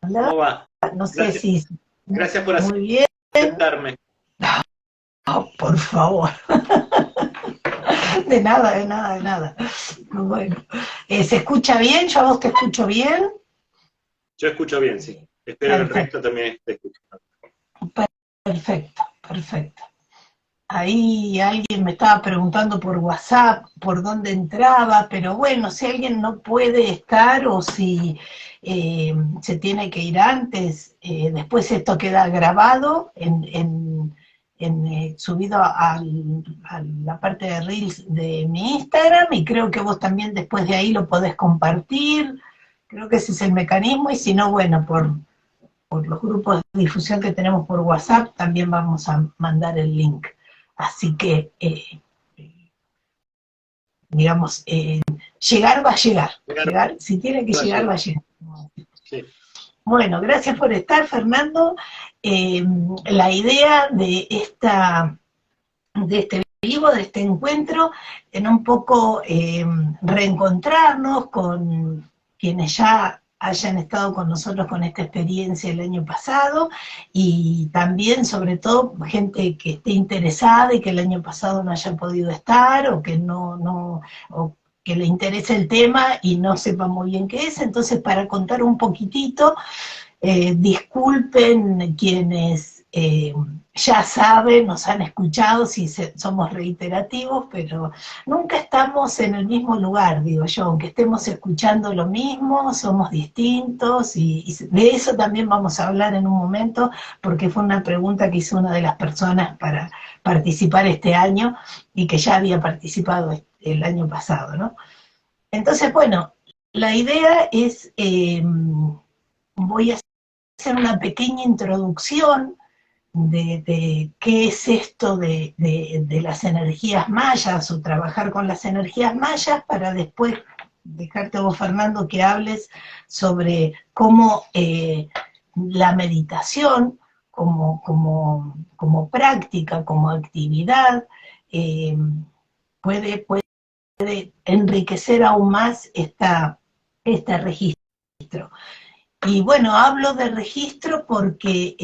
¿Cómo va? No sé Gracias, si... gracias por Muy bien. aceptarme. Oh, por favor. De nada, de nada, de nada. Bueno, ¿se escucha bien? ¿Yo a vos te escucho bien? Yo escucho bien, sí. Espero que el Perfecto, resto también esté escuchando. perfecto, perfecto. Ahí alguien me estaba preguntando por WhatsApp por dónde entraba, pero bueno, si alguien no puede estar o si se tiene que ir antes, después esto queda grabado subido a la parte de Reels de mi Instagram y creo que vos también después de ahí lo podés compartir. Creo que ese es el mecanismo y si no, bueno, por los grupos de difusión que tenemos por WhatsApp, también vamos a mandar el link. Así que, digamos, llegar va a llegar. Claro, Llegar, si tiene que llegar, va a llegar. llegar. Sí. Bueno, gracias por estar, Fernando. Eh, la idea de este vivo, de este encuentro, en un poco reencontrarnos con quienes ya hayan estado con nosotros con esta experiencia el año pasado y también, sobre todo, gente que esté interesada y que el año pasado no haya podido estar o que o que le interese el tema y no sepa muy bien qué es. Entonces, para contar un poquitito, disculpen quienes ya saben, nos han escuchado, si somos reiterativos, pero nunca estamos en el mismo lugar, digo yo, aunque estemos escuchando lo mismo, somos distintos, y de eso también vamos a hablar en un momento, porque fue una pregunta que hizo una de las personas para participar este año, y que ya había participado el año pasado, ¿no? Entonces, bueno, la idea es, voy a hacer una pequeña introducción de qué es esto de las energías mayas o trabajar con las energías mayas para después dejarte a vos, Fernando, que hables sobre cómo la meditación como práctica, como actividad, eh, puede enriquecer aún más este registro. Y bueno, hablo de registro porque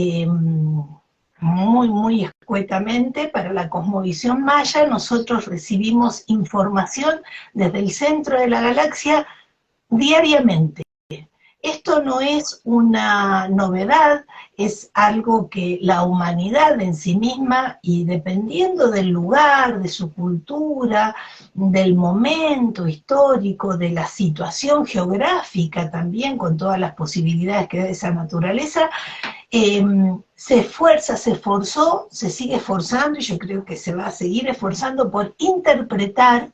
muy escuetamente para la cosmovisión maya nosotros recibimos información desde el centro de la galaxia diariamente. Esto no es una novedad, es algo que la humanidad en sí misma, y dependiendo del lugar, de su cultura, del momento histórico, de la situación geográfica también, con todas las posibilidades que da esa naturaleza, se esfuerza, se esforzó, se sigue esforzando, y yo creo que se va a seguir esforzando por interpretar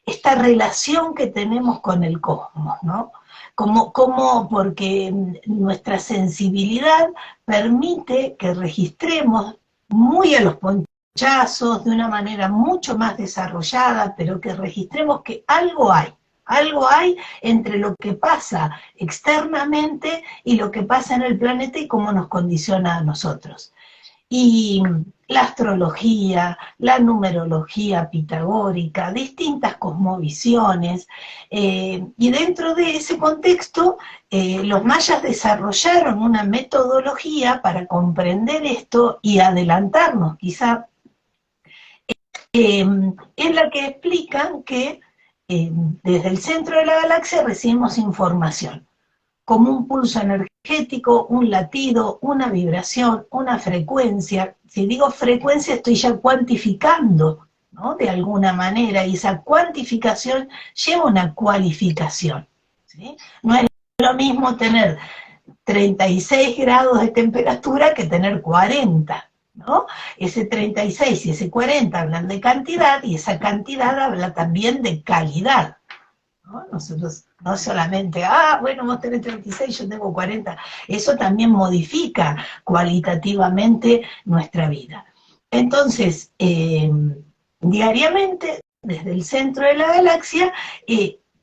esta relación que tenemos con el cosmos, ¿no? Porque nuestra sensibilidad permite que registremos muy a los ponchazos, de una manera mucho más desarrollada, pero que registremos que algo hay entre lo que pasa externamente y lo que pasa en el planeta y cómo nos condiciona a nosotros. Y la astrología, la numerología pitagórica, distintas cosmovisiones, y dentro de ese contexto los mayas desarrollaron una metodología para comprender esto y adelantarnos quizá, en la que explican que desde el centro de la galaxia recibimos información como un pulso energético, un latido, una vibración, una frecuencia. Si digo frecuencia, estoy ya cuantificando, ¿no? De alguna manera, y esa cuantificación lleva una cualificación, ¿sí? No es lo mismo tener 36 grados de temperatura que tener 40, ¿no? Ese 36 y ese 40 hablan de cantidad, y esa cantidad habla también de calidad, ¿no? Nosotros no solamente, bueno, vos tenés 36, yo tengo 40, eso también modifica cualitativamente nuestra vida. Entonces, diariamente, desde el centro de la galaxia,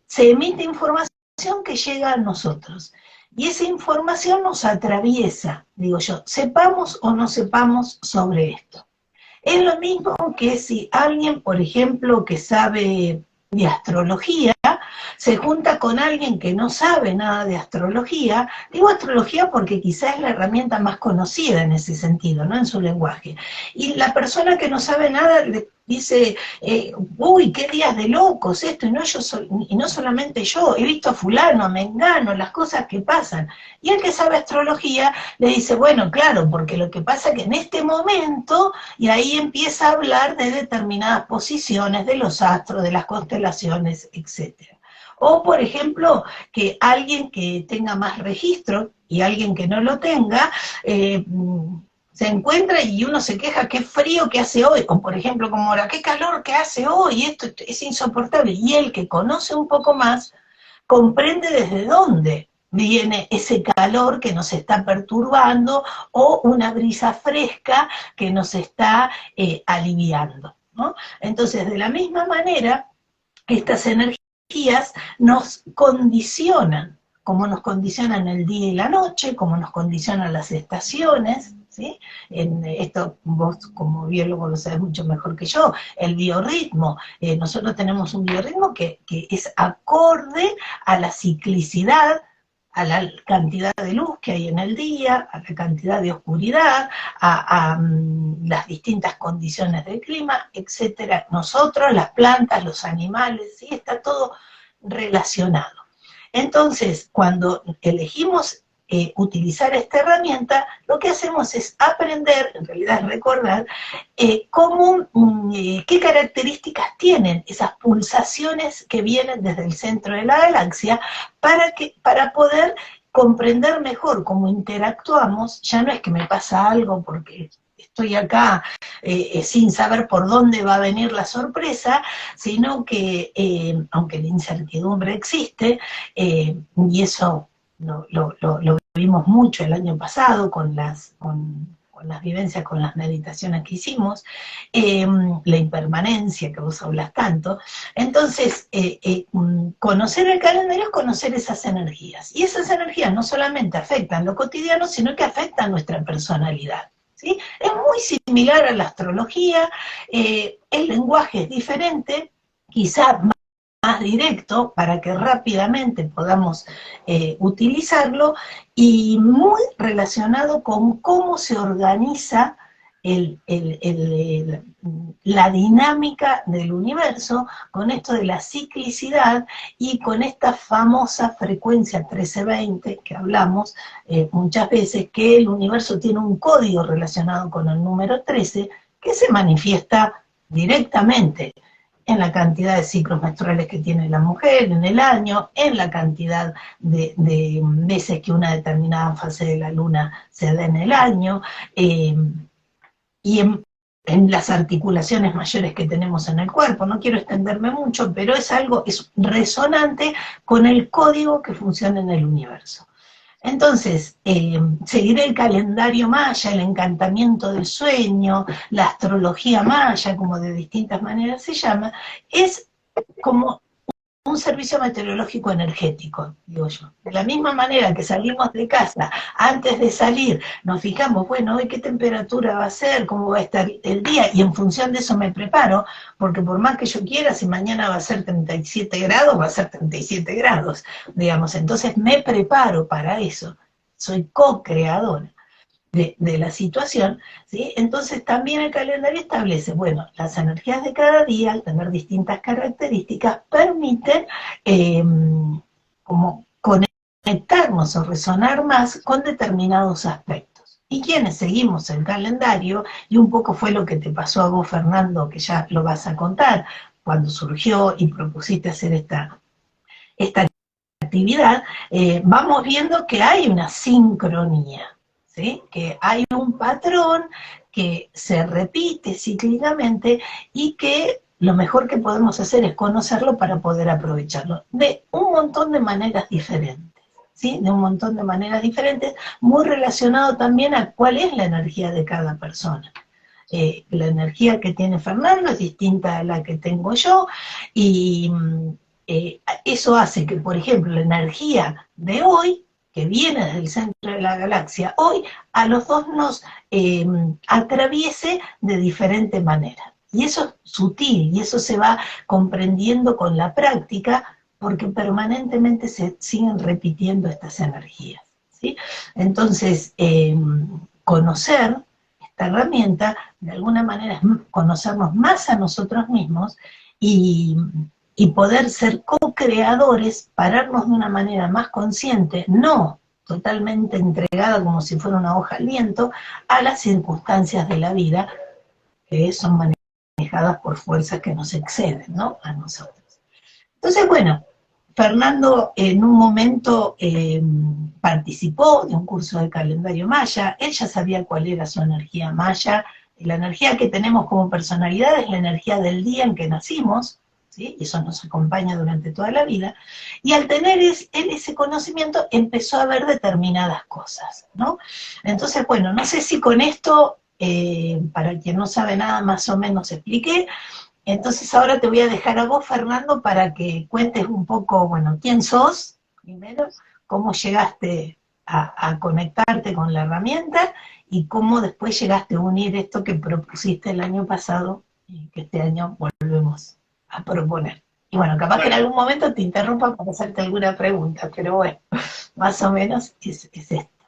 se emite información que llega a nosotros. Y esa información nos atraviesa, digo yo, sepamos o no sepamos sobre esto. Es lo mismo que si alguien, por ejemplo, que sabe de astrología, se junta con alguien que no sabe nada de astrología, digo astrología porque quizás es la herramienta más conocida en ese sentido, ¿no? En su lenguaje. Y la persona que no sabe nada le dice, uy, qué días de locos esto, y no solamente yo, he visto a fulano, a mengano, las cosas que pasan. Y el que sabe astrología le dice, bueno, claro, porque lo que pasa es que en este momento, y ahí empieza a hablar de determinadas posiciones de los astros, de las constelaciones, etcétera. O, por ejemplo, que alguien que tenga más registro y alguien que no lo tenga, se encuentra y uno se queja, qué frío que hace hoy, o por ejemplo, como ahora, qué calor que hace hoy, esto es insoportable. Y el que conoce un poco más, comprende desde dónde viene ese calor que nos está perturbando o una brisa fresca que nos está aliviando, ¿no? Entonces, de la misma manera, estas energías nos condicionan, como nos condicionan el día y la noche, como nos condicionan las estaciones, ¿sí? En esto vos como biólogo lo sabés mucho mejor que yo, el biorritmo. Nosotros tenemos un biorritmo que es acorde a la ciclicidad, a la cantidad de luz que hay en el día, a la cantidad de oscuridad, a las distintas condiciones del clima, etcétera. Nosotros, las plantas, los animales, ¿sí? Está todo relacionado. Entonces, cuando elegimos utilizar esta herramienta, lo que hacemos es aprender, en realidad es recordar, qué características tienen esas pulsaciones que vienen desde el centro de la galaxia para poder comprender mejor cómo interactuamos. Ya no es que me pasa algo porque estoy acá sin saber por dónde va a venir la sorpresa, sino que, aunque la incertidumbre existe, y eso lo vimos mucho el año pasado con las vivencias, con las meditaciones que hicimos, la impermanencia que vos hablas tanto. Entonces, conocer el calendario es conocer esas energías. Y esas energías no solamente afectan lo cotidiano, sino que afectan nuestra personalidad, ¿sí? Es muy similar a la astrología, el lenguaje es diferente, quizá más directo para que rápidamente podamos utilizarlo, y muy relacionado con cómo se organiza la dinámica del universo, con esto de la ciclicidad y con esta famosa frecuencia 1320 que hablamos muchas veces, que el universo tiene un código relacionado con el número 13 que se manifiesta directamente en la cantidad de ciclos menstruales que tiene la mujer en el año, en la cantidad de veces que una determinada fase de la luna se da en el año, y en las articulaciones mayores que tenemos en el cuerpo. No quiero extenderme mucho, pero es resonante con el código que funciona en el universo. Entonces, seguir el calendario maya, el encantamiento del sueño, la astrología maya, como de distintas maneras se llama, es como un servicio meteorológico energético, digo yo. De la misma manera que salimos de casa, antes de salir, nos fijamos, bueno, hoy qué temperatura va a ser, cómo va a estar el día, y en función de eso me preparo, porque por más que yo quiera, si mañana va a ser 37 grados, va a ser 37 grados, digamos. Entonces me preparo para eso, soy co-creadora de la situación, ¿sí? Entonces también el calendario establece, bueno, las energías de cada día, al tener distintas características, permiten como conectarnos o resonar más con determinados aspectos. Y quienes seguimos el calendario, y un poco fue lo que te pasó a vos, Fernando, que ya lo vas a contar, cuando surgió y propusiste hacer esta actividad, vamos viendo que hay una sincronía, ¿sí? Que hay un patrón que se repite cíclicamente y que lo mejor que podemos hacer es conocerlo para poder aprovecharlo de un montón de maneras diferentes, ¿sí? De un montón de maneras diferentes, muy relacionado también a cuál es la energía de cada persona. La energía que tiene Fernando es distinta a la que tengo yo, y eso hace que, por ejemplo, la energía de hoy, que viene desde el centro de la galaxia, hoy a los dos nos atraviese de diferente manera. Y eso es sutil, y eso se va comprendiendo con la práctica, porque permanentemente se siguen repitiendo estas energías, ¿sí? Entonces, conocer esta herramienta, de alguna manera, es conocernos más a nosotros mismos y, y poder ser co-creadores, pararnos de una manera más consciente, no totalmente entregada como si fuera una hoja al viento, a las circunstancias de la vida que son manejadas por fuerzas que nos exceden, ¿no? A nosotros. Entonces, bueno, Fernando en un momento participó de un curso de calendario maya, él ya sabía cuál era su energía maya, la energía que tenemos como personalidad es la energía del día en que nacimos, ¿sí? Y eso nos acompaña durante toda la vida, y al tener él ese conocimiento empezó a ver determinadas cosas, ¿no? Entonces, bueno, no sé si con esto, para quien no sabe nada, más o menos expliqué. Entonces ahora te voy a dejar a vos, Fernando, para que cuentes un poco, bueno, quién sos, primero, cómo llegaste a conectarte con la herramienta y cómo después llegaste a unir esto que propusiste el año pasado y que este año volvemos a proponer. Y bueno, capaz que en algún momento te interrumpa para hacerte alguna pregunta, pero bueno, más o menos es esto.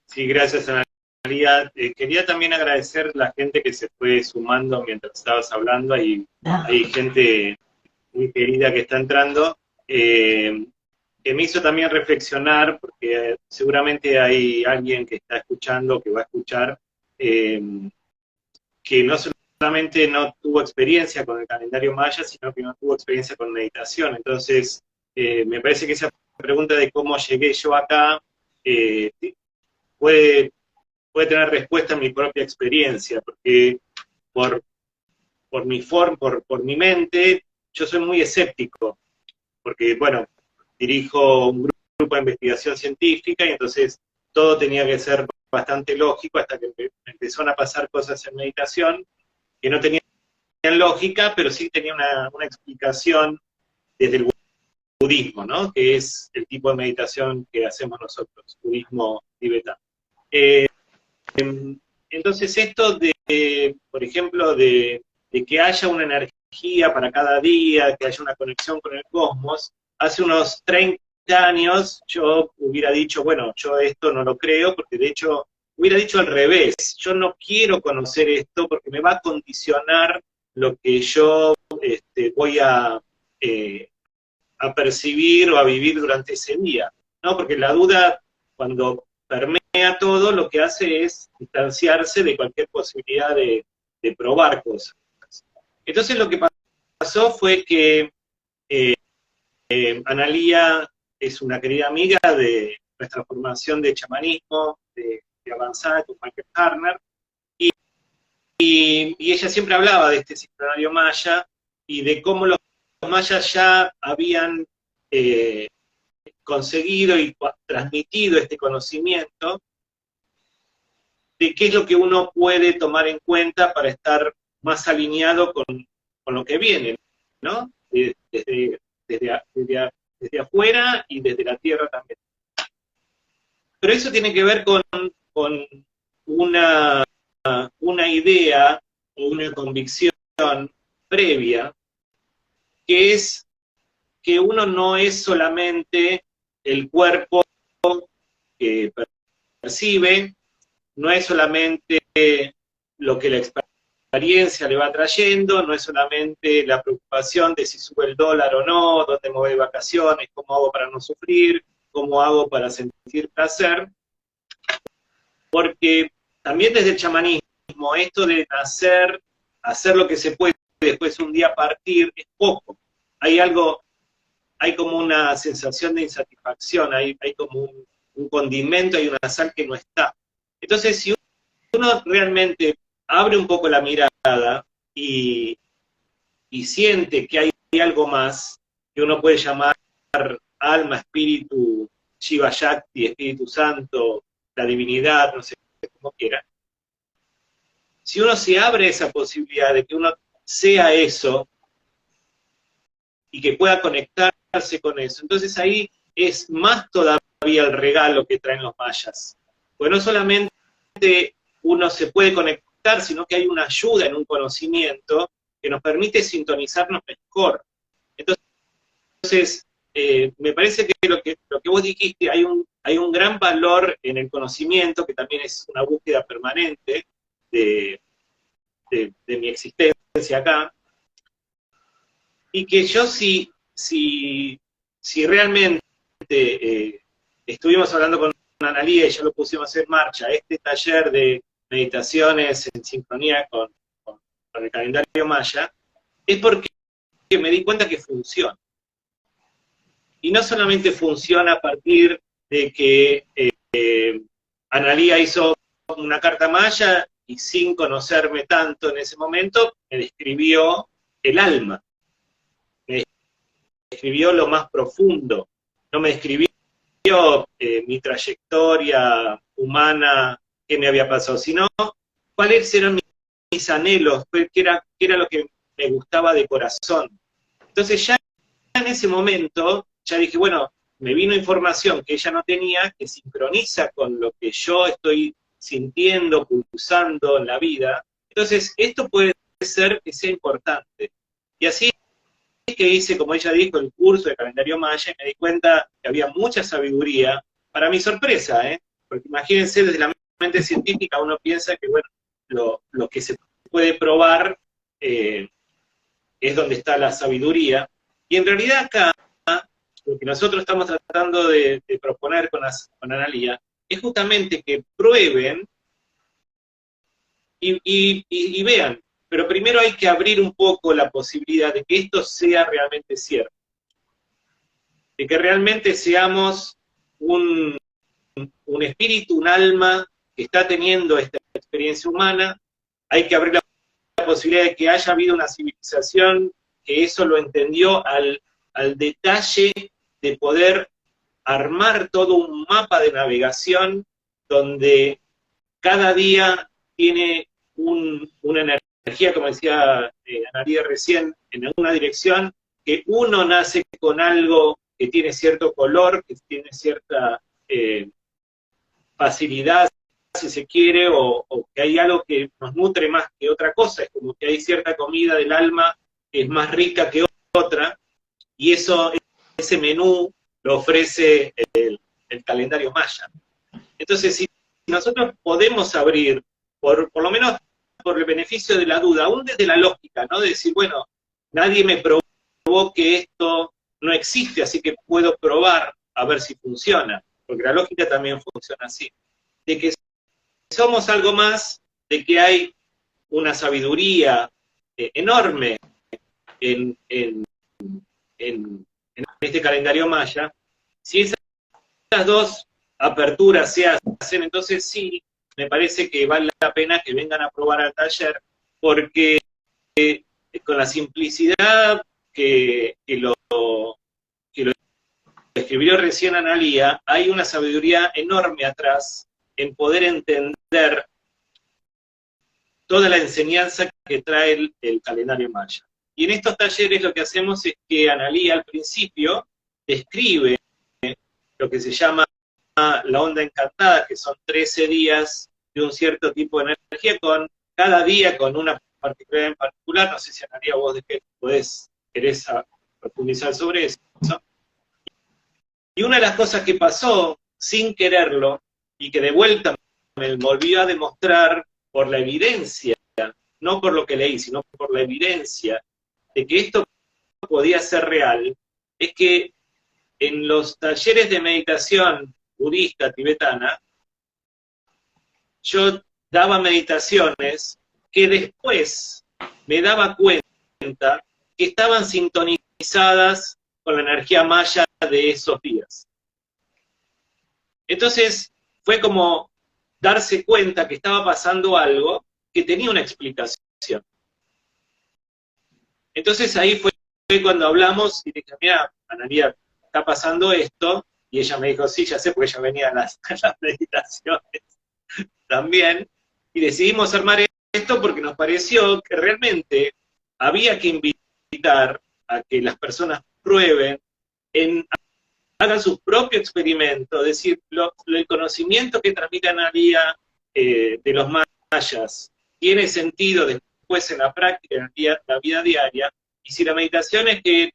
Sí, gracias, Ana María. Quería también agradecer la gente que se fue sumando mientras estabas hablando. Hay gente muy querida que está entrando, que me hizo también reflexionar, porque seguramente hay alguien que está escuchando, que va a escuchar, que no solamente no tuvo experiencia con el calendario maya, sino que no tuvo experiencia con meditación. Entonces, me parece que esa pregunta de cómo llegué yo acá puede tener respuesta en mi propia experiencia, porque por, por mi mente, yo soy muy escéptico, porque, bueno, dirijo un grupo de investigación científica y entonces todo tenía que ser bastante lógico hasta que me empezaron a pasar cosas en meditación que no tenían lógica, pero sí tenía una explicación desde el budismo, ¿no? Que es el tipo de meditación que hacemos nosotros, budismo tibetano. Entonces esto de, por ejemplo, de que haya una energía para cada día, que haya una conexión con el cosmos, hace unos 30 años yo hubiera dicho, bueno, yo esto no lo creo, porque de hecho hubiera dicho al revés, yo no quiero conocer esto porque me va a condicionar lo que yo voy a percibir o a vivir durante ese día, ¿no? Porque la duda, cuando permea todo, lo que hace es distanciarse de cualquier posibilidad de probar cosas. Entonces lo que pasó fue que Analía es una querida amiga de nuestra formación de chamanismo, de avanzada con Michael Harner, y ella siempre hablaba de este sincronario maya y de cómo los mayas ya habían conseguido y transmitido este conocimiento de qué es lo que uno puede tomar en cuenta para estar más alineado con lo que viene, ¿no? Desde afuera y desde la tierra también. Pero eso tiene que ver con una idea o una convicción previa, que es que uno no es solamente el cuerpo que percibe, no es solamente lo que la experiencia le va trayendo, no es solamente la preocupación de si sube el dólar o no, dónde me voy de vacaciones, cómo hago para no sufrir, cómo hago para sentir placer, porque también desde el chamanismo, esto de nacer, hacer lo que se puede, después un día partir, es poco. Hay como una sensación de insatisfacción, hay como un condimento, hay una sal que no está. Entonces, si uno realmente abre un poco la mirada y siente que hay algo más, que uno puede llamar alma, espíritu, Shiva Shakti, Espíritu Santo, la divinidad, no sé cómo quiera. Si uno se abre a esa posibilidad de que uno sea eso y que pueda conectarse con eso, entonces ahí es más todavía el regalo que traen los mayas. Porque no solamente uno se puede conectar, sino que hay una ayuda en un conocimiento que nos permite sintonizarnos mejor. Entonces, Entonces, me parece que lo que vos dijiste, hay un gran valor en el conocimiento, que también es una búsqueda permanente de mi existencia acá, y que yo si realmente estuvimos hablando con Analía y ya lo pusimos en marcha, este taller de meditaciones en sincronía con el calendario maya, es porque me di cuenta que funciona. Y no solamente funciona a partir de que Analía hizo una carta maya y sin conocerme tanto en ese momento, me describió el alma, me describió lo más profundo, no me describió mi trayectoria humana, qué me había pasado, sino cuáles eran mis anhelos, qué era lo que me gustaba de corazón. Entonces ya en ese momento, ya dije, bueno, me vino información que ella no tenía, que sincroniza con lo que yo estoy sintiendo, pulsando en la vida. Entonces, esto puede ser que sea importante. Y así es que hice, como ella dijo, el curso de calendario maya, y me di cuenta que había mucha sabiduría, para mi sorpresa, porque imagínense, desde la mente científica uno piensa que, bueno, lo que se puede probar es donde está la sabiduría, y en realidad acá, lo que nosotros estamos tratando de proponer con Analía, es justamente que prueben y vean, pero primero hay que abrir un poco la posibilidad de que esto sea realmente cierto, de que realmente seamos un espíritu, un alma que está teniendo esta experiencia humana. Hay que abrir la posibilidad de que haya habido una civilización que eso lo entendió al detalle de poder armar todo un mapa de navegación donde cada día tiene una energía, como decía Analía recién, en una dirección, que uno nace con algo que tiene cierto color, que tiene cierta facilidad, si se quiere, o que hay algo que nos nutre más que otra cosa, es como que hay cierta comida del alma que es más rica que otra, y ese menú lo ofrece el calendario maya. Entonces, si nosotros podemos abrir, por lo menos por el beneficio de la duda, aún desde la lógica, ¿no? De decir, bueno, nadie me probó que esto no existe, así que puedo probar a ver si funciona, porque la lógica también funciona así. De que somos algo más, de que hay una sabiduría enorme en este calendario maya. Si esas dos aperturas se hacen, entonces sí, me parece que vale la pena que vengan a probar al taller, porque con la simplicidad que lo escribió recién Analía, hay una sabiduría enorme atrás en poder entender toda la enseñanza que trae el calendario maya. Y en estos talleres lo que hacemos es que Analía al principio describe lo que se llama la onda encantada, que son 13 días de un cierto tipo de energía, con cada día con una particularidad en particular. No sé si Analía vos querés profundizar sobre eso. Y una de las cosas que pasó sin quererlo, y que de vuelta me volvió a demostrar por la evidencia, no por lo que leí, sino por la evidencia de que esto podía ser real, es que en los talleres de meditación budista tibetana, yo daba meditaciones que después me daba cuenta que estaban sintonizadas con la energía maya de esos días. Entonces, fue como darse cuenta que estaba pasando algo que tenía una explicación. Entonces ahí fue cuando hablamos y dije, mira, Analía, está pasando esto, y ella me dijo, sí, ya sé, porque ella venía a las meditaciones también, y decidimos armar esto porque nos pareció que realmente había que invitar a que las personas prueben, hagan su propio experimento, es decir, el conocimiento que transmite Analía de los mayas tiene sentido después en la práctica, en la vida diaria, y si la meditación es que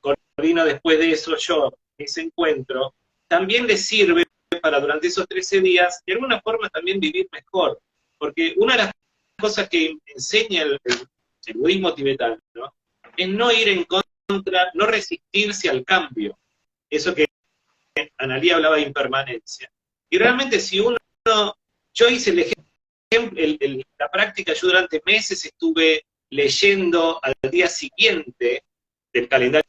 coordino después de eso yo, ese encuentro, también les sirve para durante esos 13 días, de alguna forma también vivir mejor. Porque una de las cosas que enseña el budismo tibetano, ¿no?, es no ir en contra, no resistirse al cambio. Eso que Analía hablaba de impermanencia. Y realmente si uno, yo hice el ejemplo, la práctica, yo durante meses estuve leyendo al día siguiente del calendario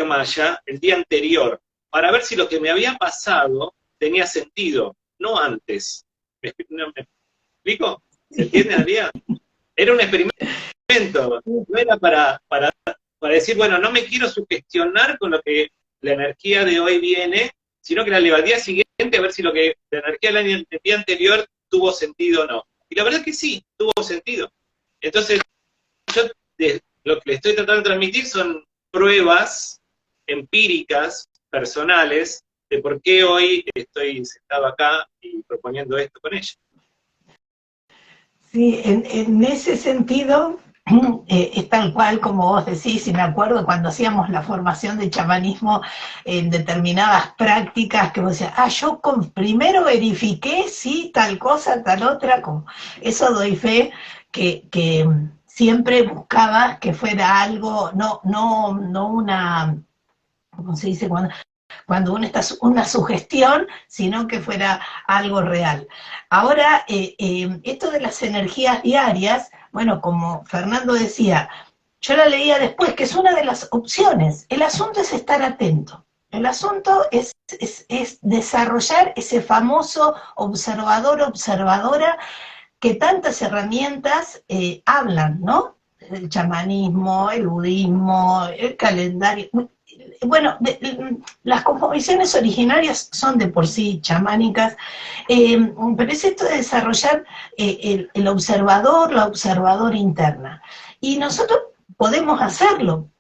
maya, el día anterior, para ver si lo que me había pasado tenía sentido, no antes. ¿Me explico? ¿Se entiende, Analía? Era un experimento, no era para decir, bueno, no me quiero sugestionar con lo que la energía de hoy viene, sino que la leo al día siguiente a ver si lo que la energía del día anterior tuvo sentido o no. Y la verdad es que sí, tuvo sentido. Entonces, yo lo que le estoy tratando de transmitir son pruebas empíricas, personales, de por qué hoy estoy sentado acá y proponiendo esto con ella. Sí, en ese sentido, es tal cual como vos decís, y me acuerdo cuando hacíamos la formación de chamanismo en determinadas prácticas, que vos decías, yo primero verifiqué si tal cosa, tal otra, como eso doy fe, que siempre buscaba que fuera algo, no una, ¿cómo se dice? Cuando una sugestión, sino que fuera algo real. Ahora, esto de las energías diarias, bueno, como Fernando decía, yo la leía después, que es una de las opciones. El asunto es estar atento. El asunto es desarrollar ese famoso observador-observadora que tantas herramientas hablan, ¿no? El chamanismo, el budismo, el calendario. Bueno, las cosmovisiones originarias son de por sí chamánicas, pero es esto de desarrollar el observador, la observadora interna. Y nosotros podemos hacerlo.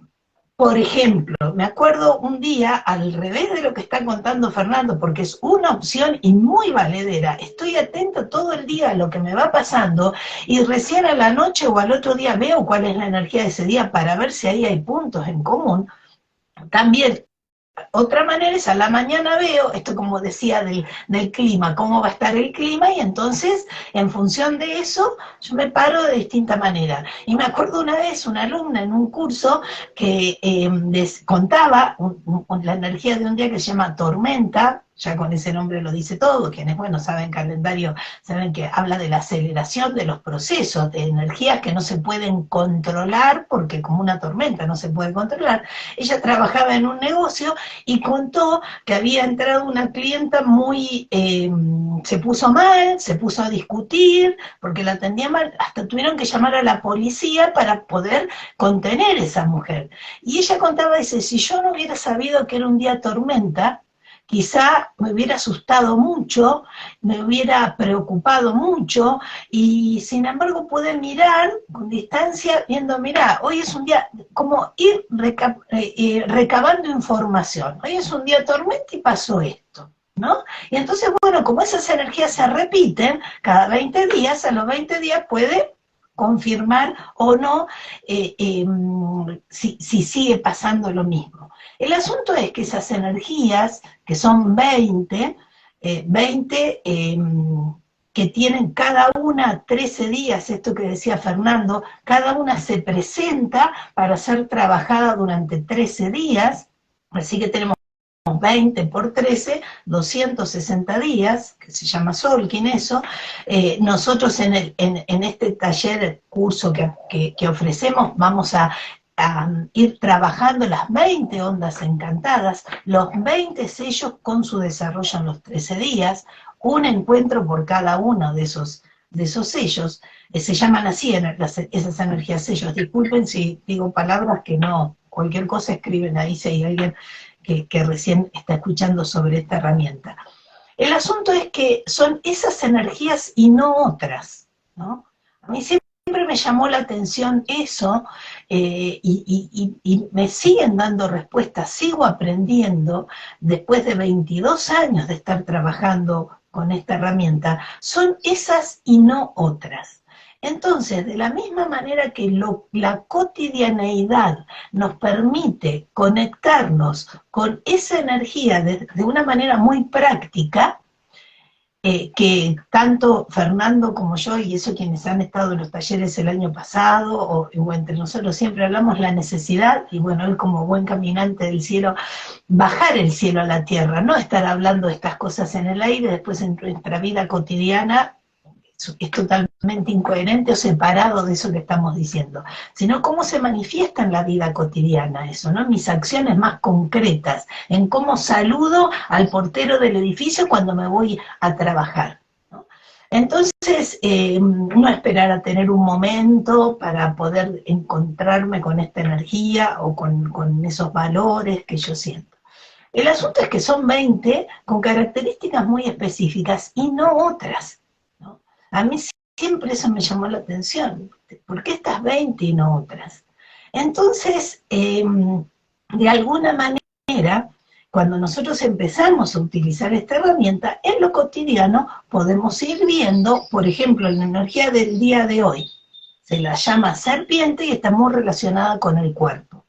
Por ejemplo, me acuerdo un día, al revés de lo que está contando Fernando, porque es una opción y muy valedera, estoy atento todo el día a lo que me va pasando y recién a la noche o al otro día veo cuál es la energía de ese día para ver si ahí hay puntos en común. También, otra manera es a la mañana veo, esto como decía del clima, cómo va a estar el clima, y entonces, en función de eso, yo me paro de distinta manera. Y me acuerdo una vez, una alumna en un curso que contaba la energía de un día que se llama tormenta, ya con ese nombre lo dice todo, quienes, bueno, saben calendario, saben que habla de la aceleración de los procesos, de energías que no se pueden controlar, porque como una tormenta no se puede controlar. Ella trabajaba en un negocio y contó que había entrado una clienta muy, se puso mal, se puso a discutir, porque la atendía mal, hasta tuvieron que llamar a la policía para poder contener a esa mujer. Y ella contaba, dice, si yo no hubiera sabido que era un día tormenta, quizá me hubiera asustado mucho, me hubiera preocupado mucho, y sin embargo pude mirar con distancia, viendo, mirá, hoy es un día, como ir recabando información, hoy es un día tormenta y pasó esto, ¿no? Y entonces, bueno, como esas energías se repiten cada 20 días, a los 20 días puede confirmar o no si sigue pasando lo mismo. El asunto es que esas energías, que son 20, que tienen cada una 13 días, esto que decía Fernando, cada una se presenta para ser trabajada durante 13 días, así que tenemos 20 por 13, 260 días, que se llama Solkin eso. Nosotros en este taller, curso que ofrecemos, vamos a ir trabajando las 20 ondas encantadas, los 20 sellos con su desarrollo en los 13 días, un encuentro por cada uno de esos sellos, se llaman así esas energías sellos. Disculpen si digo palabras que no, cualquier cosa escriben ahí si hay alguien que recién está escuchando sobre esta herramienta. El asunto es que son esas energías y no otras, ¿no? A mí siempre me llamó la atención eso, y me siguen dando respuestas, sigo aprendiendo, después de 22 años de estar trabajando con esta herramienta, son esas y no otras. Entonces, de la misma manera que la cotidianeidad nos permite conectarnos con esa energía de una manera muy práctica, que tanto Fernando como yo, y eso quienes han estado en los talleres el año pasado, o entre nosotros siempre hablamos la necesidad, y bueno, él como buen caminante del cielo, bajar el cielo a la tierra, no estar hablando de estas cosas en el aire, después en nuestra vida cotidiana es totalmente incoherente o separado de eso que estamos diciendo, sino cómo se manifiesta en la vida cotidiana eso, ¿no? Mis acciones más concretas, en cómo saludo al portero del edificio cuando me voy a trabajar, ¿no? Entonces, no esperar a tener un momento para poder encontrarme con esta energía o con esos valores que yo siento. El asunto es que son 20 con características muy específicas y no otras. A mí siempre eso me llamó la atención. ¿Por qué estas 20 y no otras? Entonces, de alguna manera, cuando nosotros empezamos a utilizar esta herramienta, en lo cotidiano podemos ir viendo, por ejemplo, la energía del día de hoy. Se la llama serpiente y está muy relacionada con el cuerpo.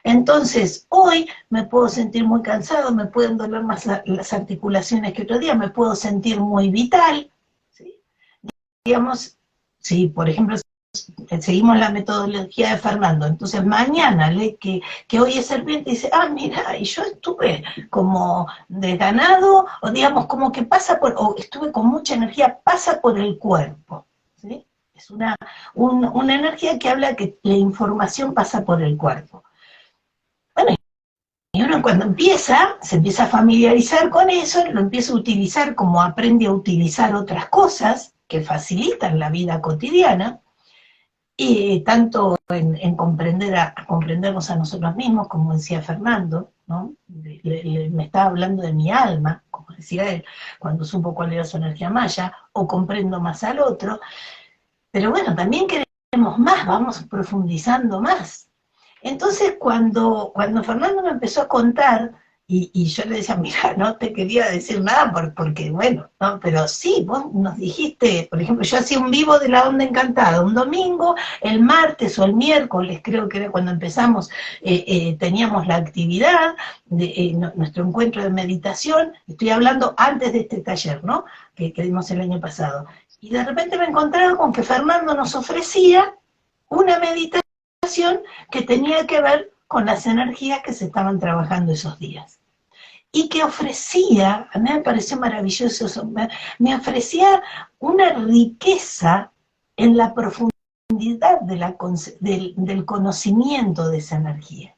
Entonces, hoy me puedo sentir muy cansado, me pueden doler más las articulaciones que otro día, me puedo sentir muy vital, digamos, si por ejemplo seguimos la metodología de Fernando, entonces mañana que hoy es serpiente, dice, ah, mira, y yo estuve como desganado, o digamos como que pasa por, o estuve con mucha energía, pasa por el cuerpo, ¿sí? Es una energía que habla que la información pasa por el cuerpo. Bueno, y uno cuando se empieza a familiarizar con eso, lo empieza a utilizar como aprende a utilizar otras cosas que facilitan la vida cotidiana, y tanto en comprendernos a nosotros mismos, como decía Fernando, ¿no? Me estaba hablando de mi alma, como decía él, cuando supo cuál era su energía maya, o comprendo más al otro, pero bueno, también queremos más, vamos profundizando más. Entonces, cuando Fernando me empezó a contar, y yo le decía, mira, no te quería decir nada porque bueno, ¿no? Pero sí, vos nos dijiste, por ejemplo, yo hacía un vivo de la Onda Encantada, un domingo, el martes o el miércoles, creo que era cuando empezamos, teníamos la actividad, nuestro encuentro de meditación, estoy hablando antes de este taller, ¿no? Que dimos el año pasado. Y de repente me encontraba con que Fernando nos ofrecía una meditación que tenía que ver con las energías que se estaban trabajando esos días. Y que ofrecía, a mí me pareció maravilloso eso, me ofrecía una riqueza en la profundidad del conocimiento de esa energía.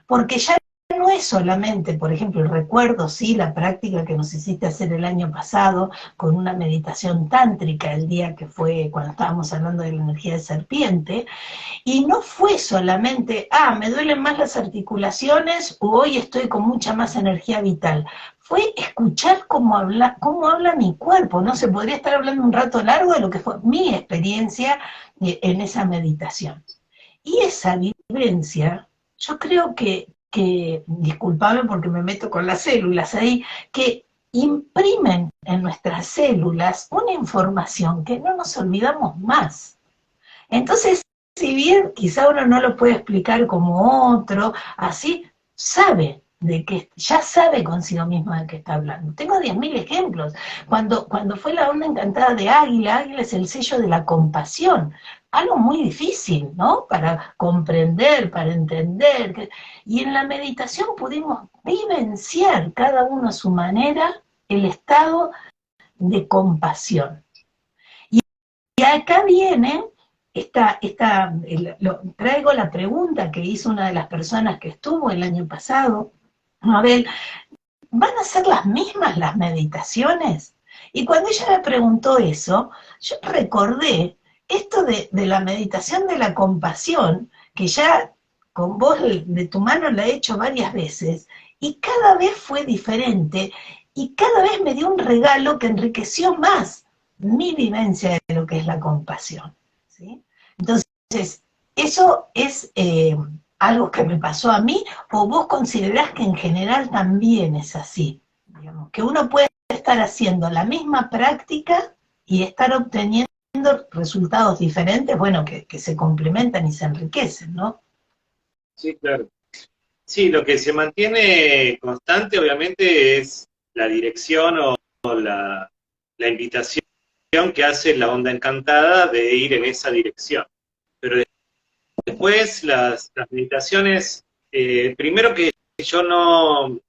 Porque ya no es solamente, por ejemplo, el recuerdo, sí, la práctica que nos hiciste hacer el año pasado con una meditación tántrica el día que fue, cuando estábamos hablando de la energía de serpiente, y no fue solamente, me duelen más las articulaciones, o hoy estoy con mucha más energía vital. Fue escuchar cómo habla mi cuerpo, ¿no? Se podría estar hablando un rato largo de lo que fue mi experiencia en esa meditación. Y esa vivencia, yo creo que disculpame porque me meto con las células ahí, que imprimen en nuestras células una información que no nos olvidamos más. Entonces, si bien quizá uno no lo puede explicar como otro, así ya sabe consigo mismo de qué está hablando. Tengo 10.000 ejemplos. Cuando fue la Onda Encantada de Águila, Águila es el sello de la compasión, algo muy difícil, ¿no? Para comprender, para entender. Y en la meditación pudimos vivenciar cada uno a su manera el estado de compasión. Y acá viene traigo la pregunta que hizo una de las personas que estuvo el año pasado, Mabel, ¿van a ser las mismas las meditaciones? Y cuando ella me preguntó eso, yo recordé esto de la meditación de la compasión, que ya con vos de tu mano la he hecho varias veces, y cada vez fue diferente, y cada vez me dio un regalo que enriqueció más mi vivencia de lo que es la compasión, ¿sí? Entonces, eso es algo que me pasó a mí, o vos considerás que en general también es así, digamos, que uno puede estar haciendo la misma práctica y estar obteniendo resultados diferentes, bueno, que se complementan y se enriquecen, ¿no? Sí, claro. Sí, lo que se mantiene constante obviamente es la dirección o la invitación que hace la onda encantada de ir en esa dirección. Pero después las meditaciones, primero que yo no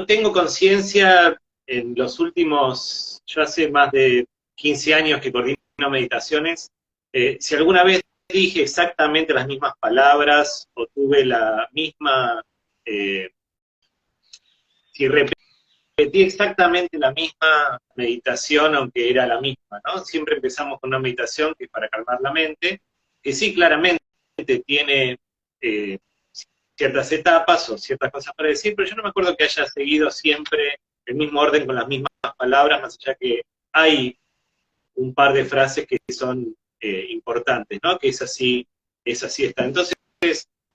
tengo conciencia en los últimos, yo hace más de 15 años que coordino meditaciones, si alguna vez dije exactamente las mismas palabras o tuve la misma, si repetí exactamente la misma meditación, aunque era la misma, ¿no? Siempre empezamos con una meditación que es para calmar la mente, que sí, claramente tiene ciertas etapas o ciertas cosas para decir, pero yo no me acuerdo que haya seguido siempre el mismo orden con las mismas palabras, más allá que hay un par de frases que son importantes, ¿no? Que es así está. Entonces,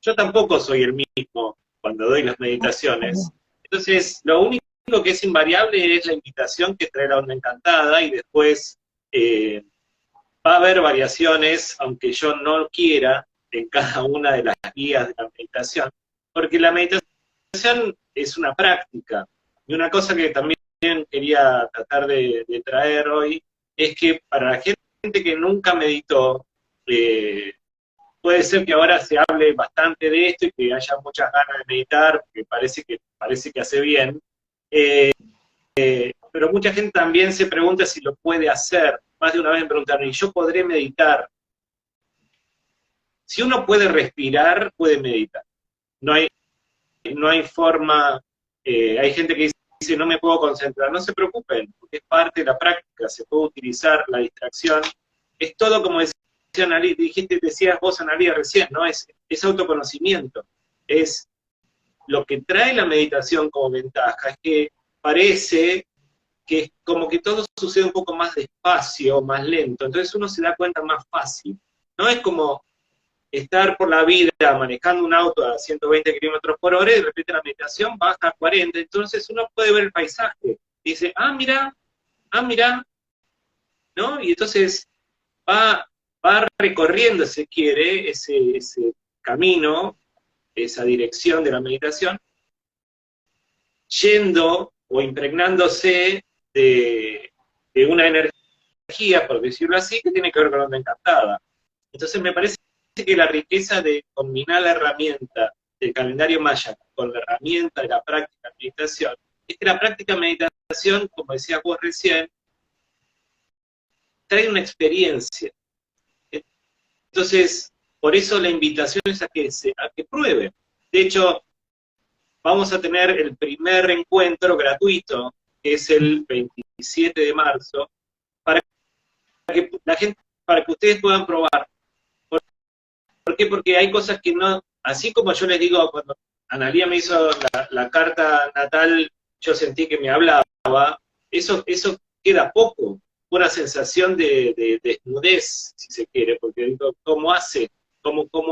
yo tampoco soy el mismo cuando doy las meditaciones. Entonces, lo único que es invariable es la invitación que trae la onda encantada y después va a haber variaciones, aunque yo no quiera, en cada una de las guías de la meditación, porque la meditación es una práctica. Y una cosa que también quería tratar de traer hoy es que para la gente que nunca meditó, puede ser que ahora se hable bastante de esto y que haya muchas ganas de meditar, porque parece que hace bien, pero mucha gente también se pregunta si lo puede hacer. Más de una vez me preguntaron, ¿y yo podré meditar? Si uno puede respirar, puede meditar. No hay forma, hay gente que dice, no me puedo concentrar. No se preocupen, porque es parte de la práctica, se puede utilizar la distracción. Es todo como decía Analía, decías vos, Analía, recién, ¿no? Es autoconocimiento. Es lo que trae la meditación como ventaja, es que parece que es como que todo sucede un poco más despacio, más lento, entonces uno se da cuenta más fácil. No es como estar por la vida manejando un auto a 120 kilómetros por hora y de repente la meditación baja a 40, entonces uno puede ver el paisaje, dice, mira, ¿no? Y entonces va recorriendo, si quiere, ese camino, esa dirección de la meditación, yendo o impregnándose de una energía, por decirlo así, que tiene que ver con la onda encantada. Entonces me parece que la riqueza de combinar la herramienta del calendario maya con la herramienta de la práctica de meditación, es que la práctica de meditación, como decías vos recién, trae una experiencia. Entonces, por eso la invitación es a que prueben. De hecho, vamos a tener el primer encuentro gratuito, que es el 27 de marzo, para que ustedes puedan probar. ¿Por qué? Porque hay cosas que no, así como yo les digo, cuando Analía me hizo la carta natal, yo sentí que me hablaba, eso queda poco, una sensación de desnudez, si se quiere, porque digo, ¿cómo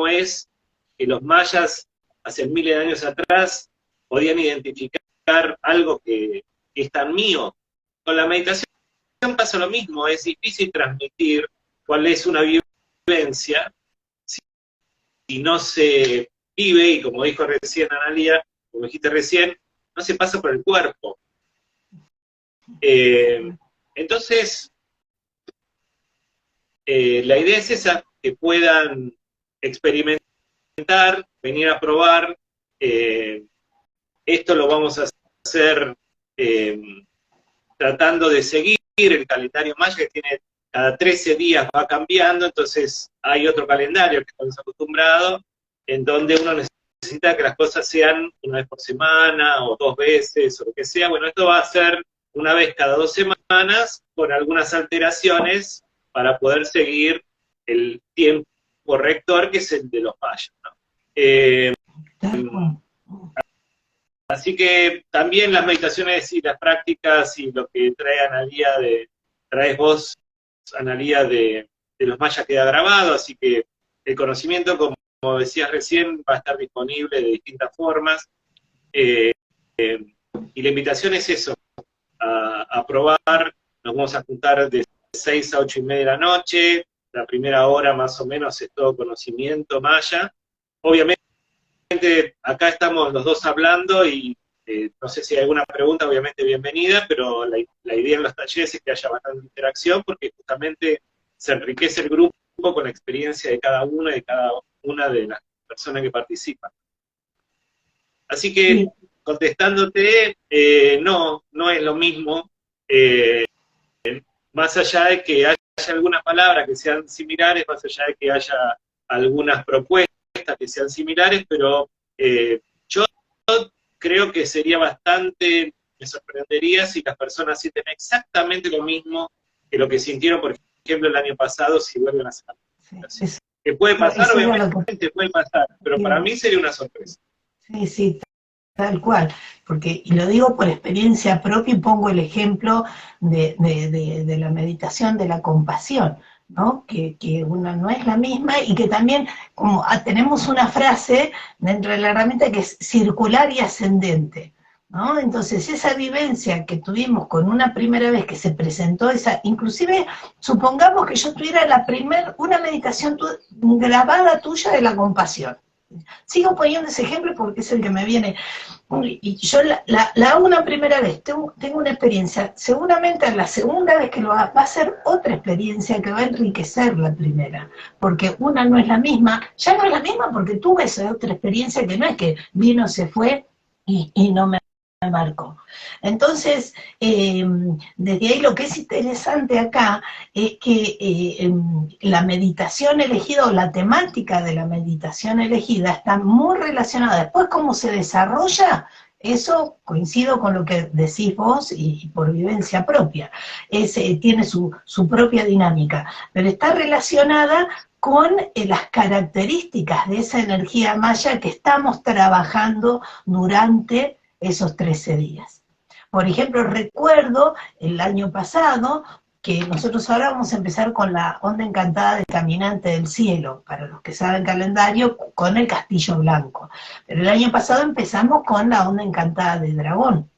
es que los mayas hace miles de años atrás podían identificar algo que es tan mío? Con la meditación pasa lo mismo, es difícil transmitir cuál es una vivencia si no se vive, y como dijo recién Analía, como dijiste recién, no se pasa por el cuerpo. Entonces, la idea es esa, que puedan experimentar, venir a probar. Esto lo vamos a hacer tratando de seguir el calendario maya, que tiene cada 13 días va cambiando, entonces hay otro calendario que estamos acostumbrados, en donde uno necesita que las cosas sean una vez por semana, o 2 veces, o lo que sea. Bueno, esto va a ser una vez cada 2 semanas, con algunas alteraciones, para poder seguir el tiempo rector, que es el de los mayas, ¿no? Así que también las meditaciones y las prácticas y lo que traes vos, Analía, de los mayas queda grabado, así que el conocimiento, como decías recién, va a estar disponible de distintas formas, y la invitación es eso, a probar. Nos vamos a juntar 6 a 8 y media de la noche. La primera hora más o menos es todo conocimiento maya. Obviamente acá estamos los dos hablando y no sé si hay alguna pregunta, obviamente bienvenida, pero la idea en los talleres es que haya bastante interacción porque justamente se enriquece el grupo con la experiencia de cada uno y de cada una de las personas que participan. Así que, contestándote, no es lo mismo, más allá de que haya algunas palabras que sean similares, más allá de que haya algunas propuestas que sean similares, pero yo creo que sería bastante, me sorprendería si las personas sienten exactamente lo mismo que lo que sintieron, por ejemplo, el año pasado, si vuelven a hacer la presentación. Que puede pasar, obviamente puede pasar, pero para mí sería una sorpresa. Sí, sí, tal cual, porque, y lo digo por experiencia propia, y pongo el ejemplo de la meditación de la compasión, ¿no? Que una no es la misma, y que también, como tenemos una frase dentro de la herramienta que es circular y ascendente, ¿no? Entonces, esa vivencia que tuvimos con una primera vez que se presentó esa, inclusive, supongamos que yo tuviera una meditación grabada tuya de la compasión. Sigo poniendo ese ejemplo porque es el que me viene. Y yo la hago una primera vez, tengo una experiencia. Seguramente a la segunda vez que lo haga, va a ser otra experiencia que va a enriquecer la primera. Porque una no es la misma, ya no es la misma porque tuve esa otra experiencia que no es que vino, se fue y no me marcó. Entonces, desde ahí lo que es interesante acá es que la meditación elegida o la temática de la meditación elegida está muy relacionada. Después, cómo se desarrolla, eso coincido con lo que decís vos y por vivencia propia. Tiene su propia dinámica, pero está relacionada con las características de esa energía maya que estamos trabajando durante esos 13 días. Por ejemplo, recuerdo el año pasado que nosotros ahora vamos a empezar con la onda encantada del caminante del cielo, para los que saben calendario, con el castillo blanco. Pero el año pasado empezamos con la onda encantada del dragón.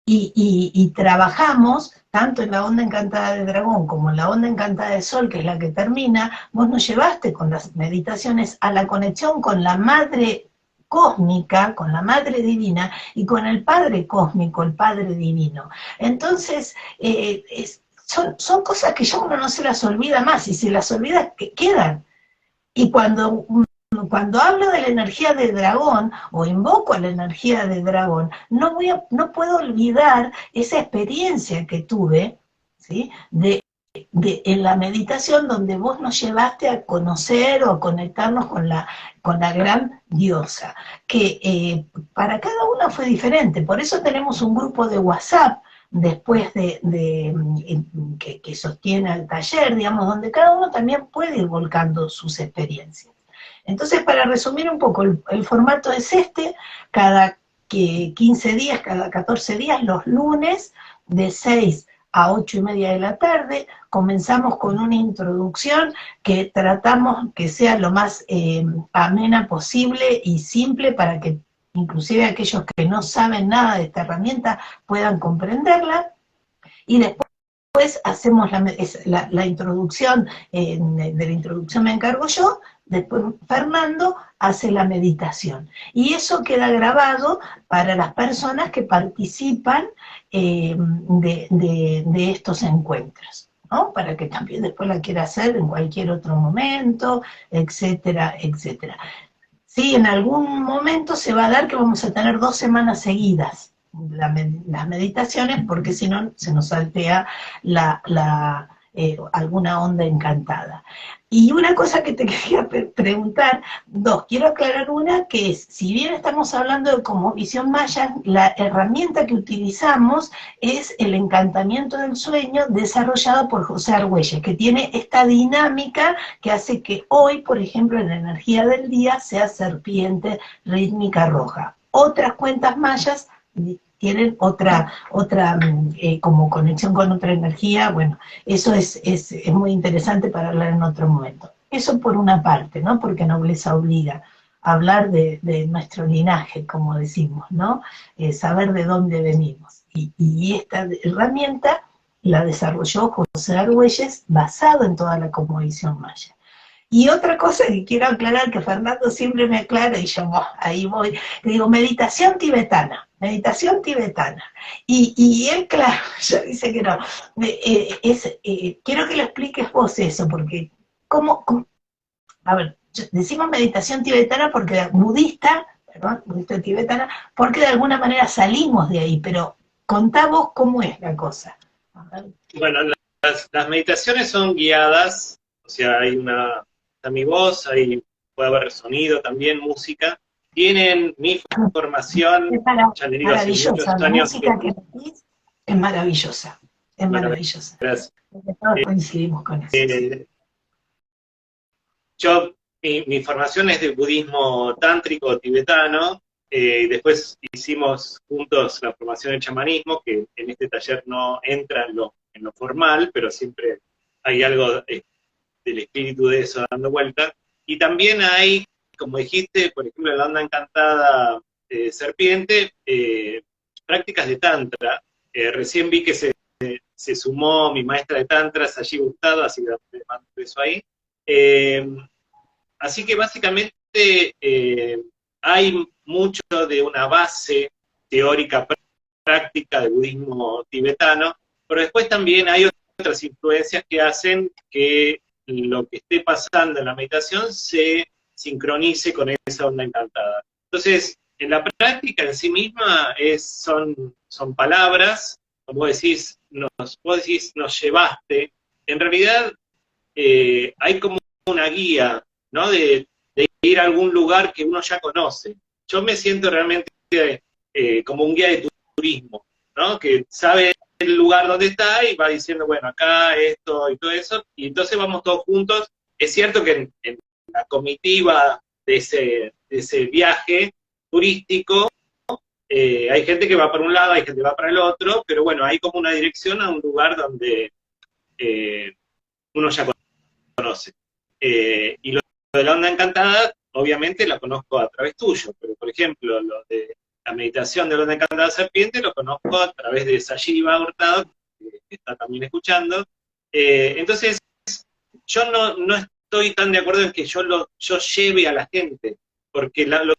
Y trabajamos, tanto en la onda encantada del dragón como en la onda encantada del sol, que es la que termina, vos nos llevaste con las meditaciones a la conexión con la madre cósmica, con la madre divina, y con el padre cósmico, el padre divino. Entonces, son cosas que ya uno no se las olvida más, y si las olvida, quedan. Y cuando hablo de la energía del dragón, o invoco a la energía del dragón, no puedo olvidar esa experiencia que tuve, ¿sí? En la meditación donde vos nos llevaste a conocer o a conectarnos con la gran diosa, que para cada uno fue diferente. Por eso tenemos un grupo de WhatsApp después que sostiene el taller, digamos, donde cada uno también puede ir volcando sus experiencias. Entonces, para resumir un poco, el formato es cada 15 días, cada 14 días, los lunes, de 6 a 8 y media de la tarde, comenzamos con una introducción que tratamos que sea lo más amena posible y simple para que inclusive aquellos que no saben nada de esta herramienta puedan comprenderla, y después hacemos la introducción, de la introducción me encargo yo, después Fernando hace la meditación. Y eso queda grabado para las personas que participan de estos encuentros, ¿no? Para que también después la quiera hacer en cualquier otro momento, etcétera, etcétera. Sí, en algún momento se va a dar que vamos a tener 2 semanas seguidas las meditaciones, porque si no se nos saltea alguna onda encantada. Y una cosa que te quería preguntar, quiero aclarar una, que es, si bien estamos hablando de cosmovisión maya, la herramienta que utilizamos es el encantamiento del sueño desarrollado por José Argüelles, que tiene esta dinámica que hace que hoy, por ejemplo, en la energía del día, sea serpiente rítmica roja. Otras cuentas mayas tienen otra como conexión con otra energía. Bueno, eso es muy interesante para hablar en otro momento. Eso por una parte, ¿no? Porque nobleza obliga a hablar de nuestro linaje, como decimos, ¿no? Saber de dónde venimos. Y esta herramienta la desarrolló José Argüelles basado en toda la cosmovisión maya. Y otra cosa que quiero aclarar, que Fernando siempre me aclara, y yo ahí voy, le digo, meditación tibetana, meditación tibetana. Y él, claro, ya dice que no. Quiero que lo expliques vos eso, porque, a ver, decimos meditación tibetana porque budista, perdón, budista tibetana, porque de alguna manera salimos de ahí, pero contá vos cómo es la cosa. Bueno, las meditaciones son guiadas, o sea, está mi voz, puede haber sonido también, música. Tienen mi formación, ya le digo, hace muchos maravillosa, la años música que metís es maravillosa, es maravillosa. Gracias. Porque todos coincidimos con eso. Mi formación es de budismo tántrico tibetano, después hicimos juntos la formación de chamanismo, que en este taller no entra en lo formal, pero siempre hay algo del espíritu de eso dando vuelta. Y también hay, como dijiste, por ejemplo, en la onda encantada serpiente, prácticas de tantra. Recién vi que se sumó mi maestra de tantra, Sayi Gustado, así que le mando eso ahí. Así que básicamente hay mucho de una base teórica práctica del budismo tibetano, pero después también hay otras influencias que hacen que lo que esté pasando en la meditación se sincronice con esa onda encantada. Entonces, en la práctica en sí misma son palabras, como vos decís, nos llevaste. En realidad hay como una guía, ¿no? De ir a algún lugar que uno ya conoce. Yo me siento realmente como un guía de turismo, ¿no? Que sabe el lugar donde está y va diciendo, bueno, acá esto y todo eso, y entonces vamos todos juntos. Es cierto que en la comitiva de ese viaje turístico, hay gente que va para un lado, hay gente que va para el otro, pero bueno, hay como una dirección a un lugar donde uno ya conoce. Y lo de la onda encantada, obviamente la conozco a través tuyo, pero por ejemplo, lo de la meditación de la onda encantada serpiente lo conozco a través de Sayiva Hurtado, que está también escuchando. Entonces, yo no estoy tan de acuerdo en que yo lleve a la gente, porque lo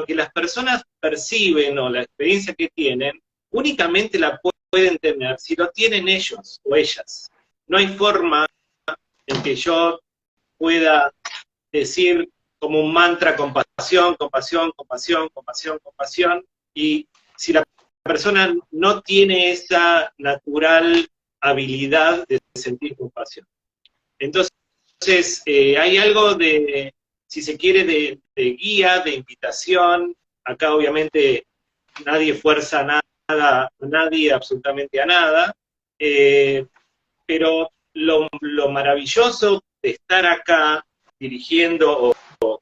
que las personas perciben o la experiencia que tienen, únicamente la pueden tener si lo tienen ellos o ellas. No hay forma en que yo pueda decir como un mantra compasión, compasión, compasión, compasión, compasión, y si la persona no tiene esa natural habilidad de sentir compasión. Entonces, hay algo de, si se quiere, de guía, de invitación. Acá obviamente nadie fuerza nada, a nadie, absolutamente a nada, pero lo maravilloso de estar acá dirigiendo o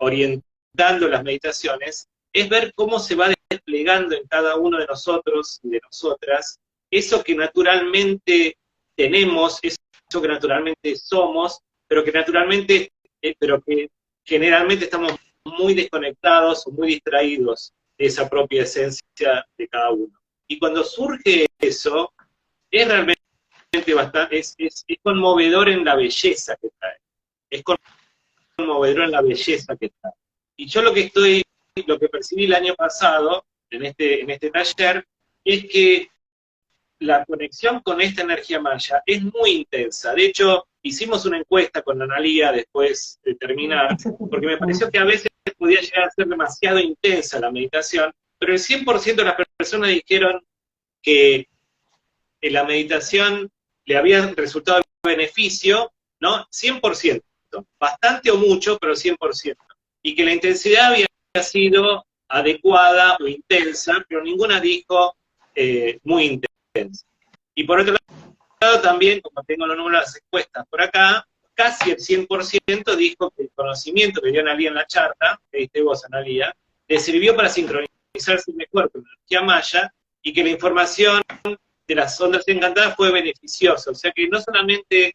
orientando las meditaciones es ver cómo se va desplegando en cada uno de nosotros y de nosotras eso que naturalmente tenemos, eso que naturalmente somos, pero que generalmente estamos muy desconectados o muy distraídos de esa propia esencia de cada uno. Y cuando surge eso, es realmente es conmovedor en la belleza que trae. Es conmovedor en la belleza que trae. Y yo lo que percibí el año pasado, en este taller, es que la conexión con esta energía maya es muy intensa. De hecho, hicimos una encuesta con Analía después de terminar, porque me pareció que a veces podía llegar a ser demasiado intensa la meditación, pero el 100% de las personas dijeron que la meditación le había resultado de beneficio, ¿no? 100%, bastante o mucho, pero 100%. Y que la intensidad había sido adecuada o intensa, pero ninguna dijo muy intensa. Y por otro lado también, como tengo los números de las encuestas por acá, casi el 100% dijo que el conocimiento que dio Analía en la charla, que diste vos, Analía, le sirvió para sincronizarse mejor con la energía maya, y que la información de las ondas encantadas fue beneficiosa. O sea que no solamente,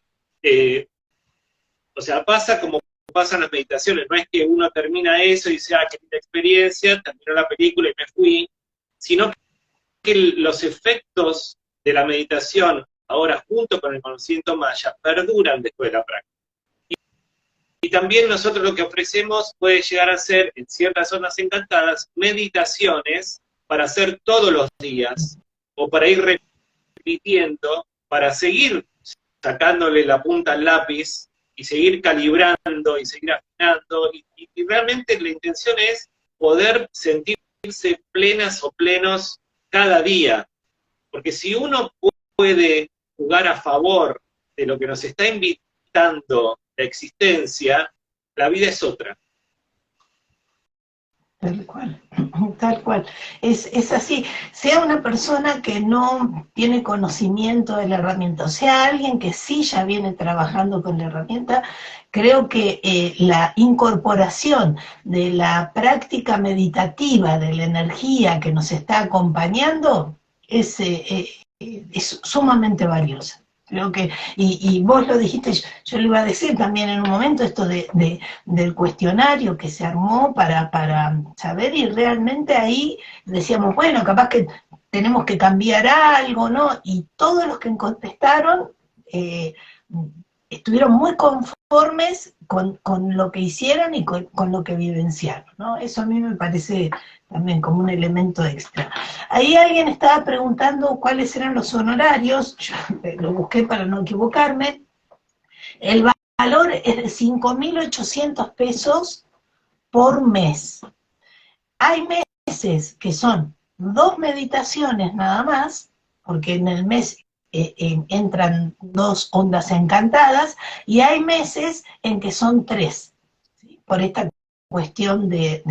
o sea, pasa como pasan las meditaciones, no es que uno termina eso y dice, qué linda experiencia, terminó la película y me fui, sino que los efectos de la meditación, ahora junto con el conocimiento maya, perduran después de la práctica. Y también nosotros lo que ofrecemos puede llegar a ser, en ciertas zonas encantadas, meditaciones para hacer todos los días, o para ir repitiendo, para seguir sacándole la punta al lápiz, y seguir calibrando, y seguir afinando, y realmente la intención es poder sentirse plenas o plenos cada día. Porque si uno puede jugar a favor de lo que nos está invitando la existencia, la vida es otra. Tal cual, tal cual. Es así. Sea una persona que no tiene conocimiento de la herramienta, o sea alguien que sí ya viene trabajando con la herramienta, creo que la incorporación de la práctica meditativa, de la energía que nos está acompañando, es sumamente valiosa. Creo que, y vos lo dijiste, yo lo iba a decir también en un momento, esto del cuestionario que se armó para saber, y realmente ahí decíamos, bueno, capaz que tenemos que cambiar algo, ¿no? Y todos los que contestaron estuvieron muy conformes con lo que hicieron y con lo que vivenciaron, ¿no? Eso a mí me parece también como un elemento extra. Ahí alguien estaba preguntando cuáles eran los honorarios, yo lo busqué para no equivocarme. El valor es de 5.800 pesos por mes. Hay meses que son 2 meditaciones nada más, porque en el mes entran 2 ondas encantadas, y hay meses en que son 3, ¿sí? Por esta cuestión de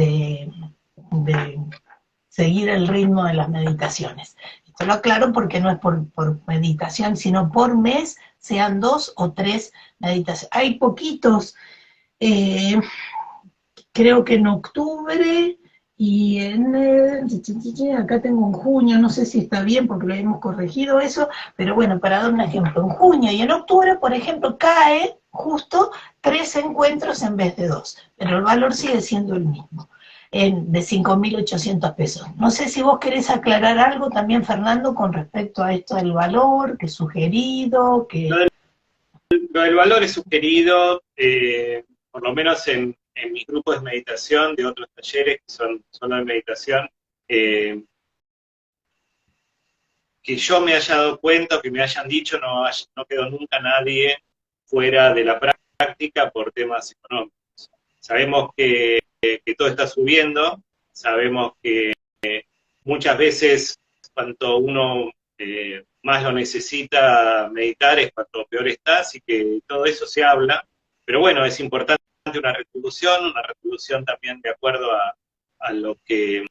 seguir el ritmo de las meditaciones. Esto lo aclaro porque no es por meditación, sino por mes, sean 2 o 3 meditaciones. Hay poquitos, creo que en octubre, y acá tengo en junio, no sé si está bien porque lo hemos corregido eso, pero bueno, para dar un ejemplo, en junio y en octubre, por ejemplo, cae justo 3 encuentros en vez de 2, pero el valor sigue siendo el mismo, de 5.800 pesos. No sé si vos querés aclarar algo también, Fernando, con respecto a esto del valor, que es sugerido, que... Lo del valor es sugerido, por lo menos en mis grupos de meditación, de otros talleres que son solo de meditación, que yo me haya dado cuenta o que me hayan dicho, no quedó nunca nadie fuera de la práctica por temas económicos. Sabemos que todo está subiendo, sabemos que muchas veces cuanto uno más lo necesita meditar es cuanto peor está, así que todo eso se habla, pero bueno, es importante una retribución también de acuerdo a lo que,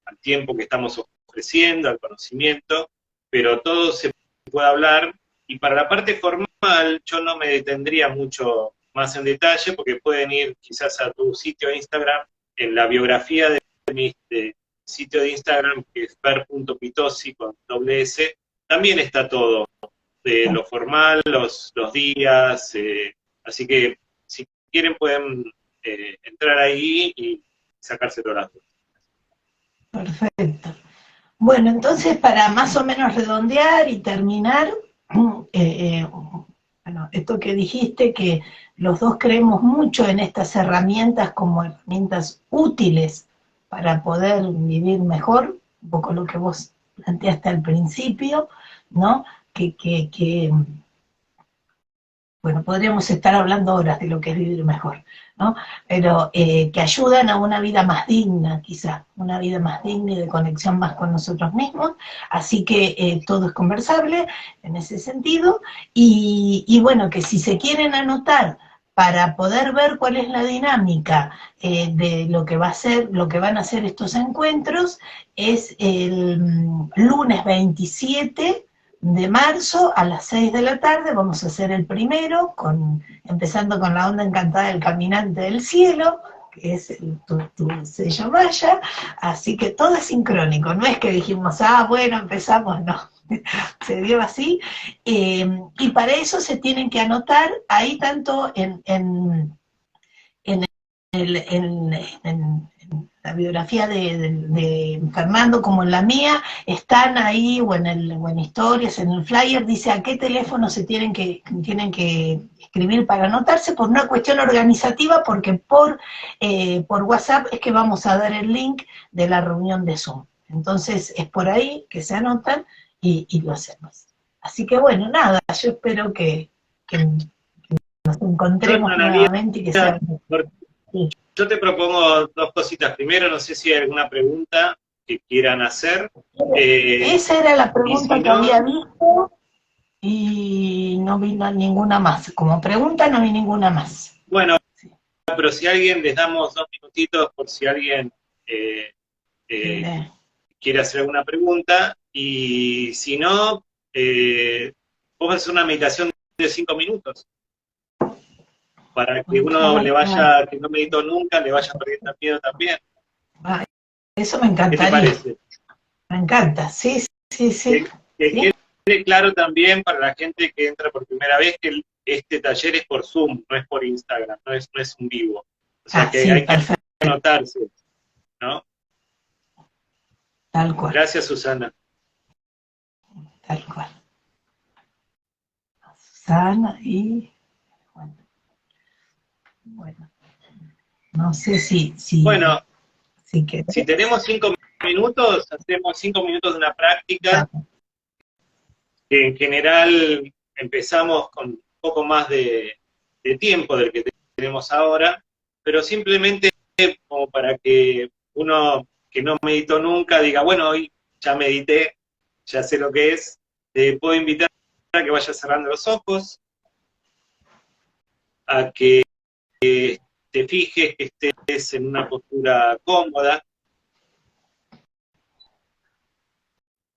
al tiempo que estamos ofreciendo, al conocimiento, pero todo se puede hablar, y para la parte formal yo no me detendría mucho más en detalle, porque pueden ir quizás a tu sitio de Instagram, en la biografía de mi sitio de Instagram, que es fer.pitosi con doble S, también está todo, de lo formal, los días, así que si quieren pueden entrar ahí y sacarse todas las dudas. Perfecto. Bueno, entonces para más o menos redondear y terminar, bueno, esto que dijiste, que los dos creemos mucho en estas herramientas como herramientas útiles para poder vivir mejor, un poco lo que vos planteaste al principio, ¿no? Bueno, podríamos estar hablando horas de lo que es vivir mejor, ¿no? Pero que ayudan a una vida más digna, quizá, una vida más digna y de conexión más con nosotros mismos, así que todo es conversable en ese sentido, y bueno, que si se quieren anotar para poder ver cuál es la dinámica de lo que van a hacer estos encuentros, es el lunes 27 de marzo a las 6 de la tarde, vamos a hacer el primero, empezando con la onda encantada del caminante del cielo, que es tu sello maya, así que todo es sincrónico, no es que dijimos, bueno, empezamos, no, se dio así, y para eso se tienen que anotar ahí tanto en la la biografía de Fernando como en la mía, están ahí, o en historias, en el flyer, dice a qué teléfono se tienen que escribir para anotarse, por una cuestión organizativa, porque por WhatsApp es que vamos a dar el link de la reunión de Zoom. Entonces es por ahí que se anotan y lo hacemos. Así que bueno, nada, yo espero que nos encontremos nuevamente y que sea... Sí. Yo te propongo dos cositas. Primero, no sé si hay alguna pregunta que quieran hacer. Esa era la pregunta si que no, había visto y no vi ninguna más. Como pregunta no vi ninguna más. bueno, sí. Pero si alguien, les damos 2 minutitos por si alguien quiere hacer alguna pregunta. Y si no, vos hacer una meditación de 5 minutos. Para que uno le vaya, que no meditó nunca, le vaya perdiendo el miedo también. Eso me encantaría. ¿Qué te parece? Me encanta, sí. Que quede claro también para la gente que entra por primera vez que este taller es por Zoom, no es por Instagram, no es un vivo. O sea que hay que anotarse, ¿no? Tal cual. Gracias, Susana. Tal cual. Susana y... Bueno, no sé si bueno, si tenemos 5 minutos, hacemos 5 minutos de una práctica, que en general empezamos con un poco más de tiempo del que tenemos ahora, pero simplemente como para que uno que no meditó nunca diga, bueno, hoy ya medité, ya sé lo que es, te puedo invitar a que vayas cerrando los ojos, a que te fijes, que estés en una postura cómoda.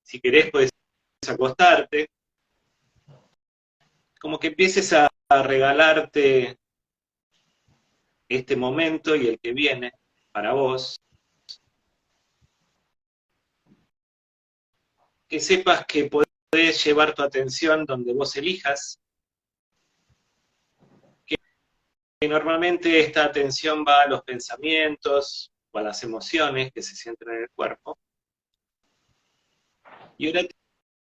Si querés, puedes acostarte. Como que empieces a regalarte este momento y el que viene para vos. Que sepas que podés llevar tu atención donde vos elijas. Que normalmente esta atención va a los pensamientos o a las emociones que se sienten en el cuerpo. Y ahora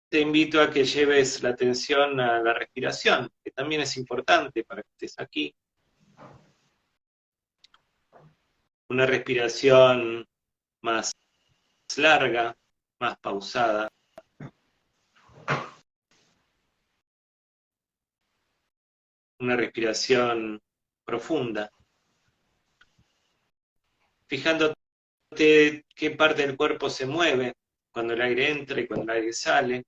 te invito a que lleves la atención a la respiración, que también es importante para que estés aquí. Una respiración más larga, más pausada. Una respiración profunda. Fijándote qué parte del cuerpo se mueve cuando el aire entra y cuando el aire sale.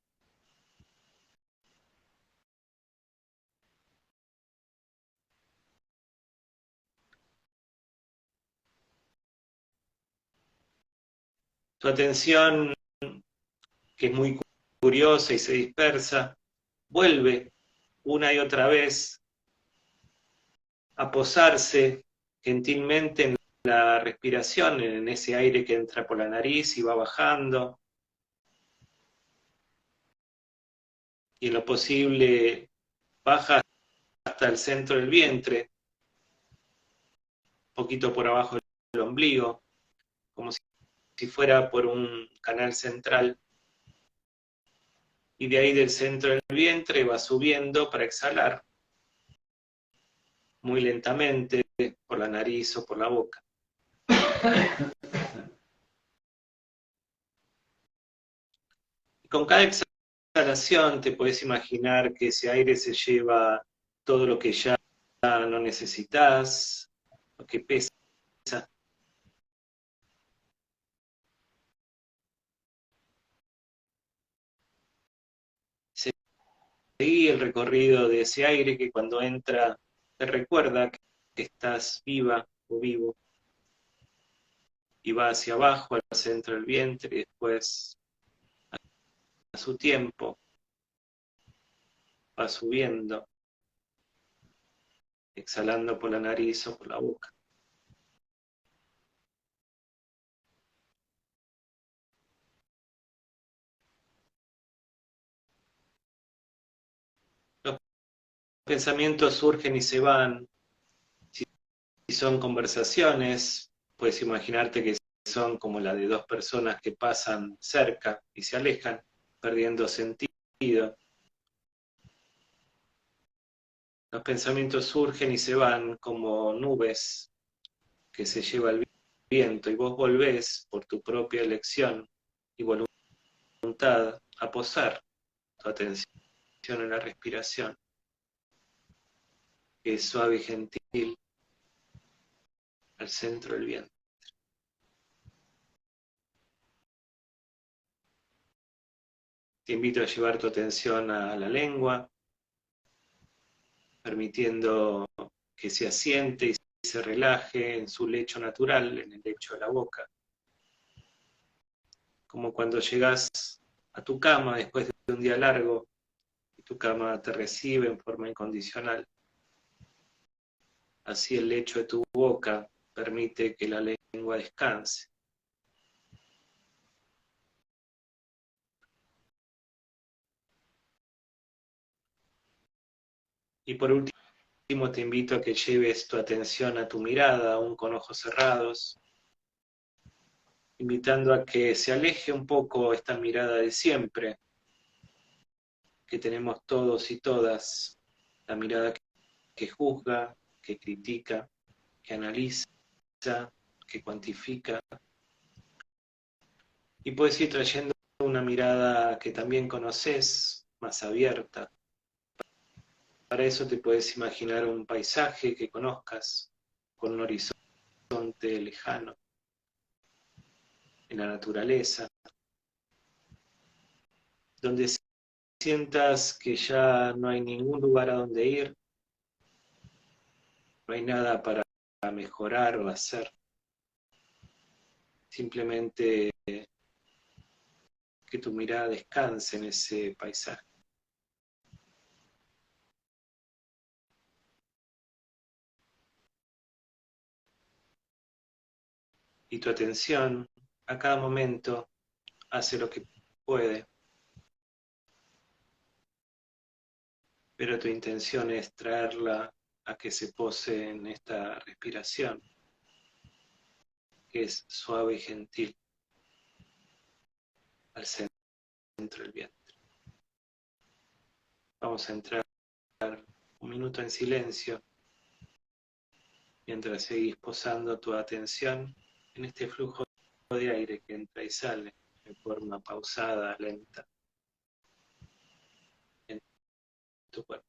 Tu atención, que es muy curiosa y se dispersa, vuelve una y otra vez a posarse gentilmente en la respiración, en ese aire que entra por la nariz y va bajando. Y en lo posible baja hasta el centro del vientre, un poquito por abajo del ombligo, como si fuera por un canal central. Y de ahí del centro del vientre va subiendo para exhalar, muy lentamente, por la nariz o por la boca. Y con cada exhalación te puedes imaginar que ese aire se lleva todo lo que ya no necesitas, lo que pesa. Seguí el recorrido de ese aire que cuando entra te recuerda que estás viva o vivo. Y va hacia abajo, al centro del vientre, y después, a su tiempo, va subiendo, exhalando por la nariz o por la boca. Los pensamientos surgen y se van. Si son conversaciones, puedes imaginarte que son como la de dos personas que pasan cerca y se alejan, perdiendo sentido. Los pensamientos surgen y se van como nubes que se lleva el viento, y vos volvés por tu propia elección y voluntad a posar tu atención en la respiración, que es suave y gentil, al centro del vientre. Te invito a llevar tu atención a la lengua, permitiendo que se asiente y se relaje en su lecho natural, en el lecho de la boca. Como cuando llegas a tu cama después de un día largo, y tu cama te recibe en forma incondicional. Así el lecho de tu boca permite que la lengua descanse. Y por último te invito a que lleves tu atención a tu mirada, aún con ojos cerrados, invitando a que se aleje un poco esta mirada de siempre, que tenemos todos y todas, la mirada que juzga, que critica, que analiza, que cuantifica, y puedes ir trayendo una mirada que también conoces, más abierta. Para eso te puedes imaginar un paisaje que conozcas, con un horizonte lejano, en la naturaleza, donde sientas que ya no hay ningún lugar a donde ir, no hay nada para mejorar o hacer, simplemente que tu mirada descanse en ese paisaje. Y tu atención a cada momento hace lo que puede, pero tu intención es traerla a que se pose en esta respiración, que es suave y gentil, al centro del vientre. Vamos a entrar un minuto en silencio, mientras seguís posando tu atención en este flujo de aire que entra y sale de forma pausada, lenta, en tu cuerpo.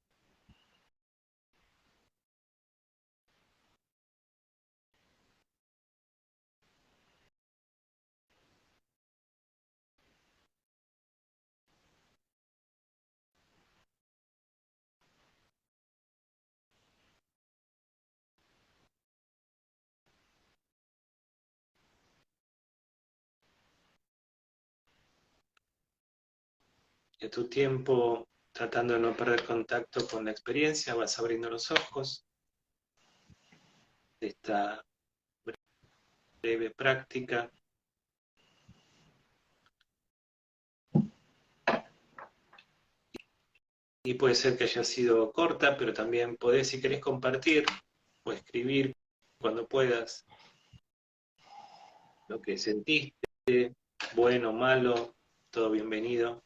Y a tu tiempo, tratando de no perder contacto con la experiencia, vas abriendo los ojos de esta breve práctica. Y puede ser que haya sido corta, pero también podés, si querés, compartir o escribir cuando puedas lo que sentiste, bueno, malo, todo bienvenido.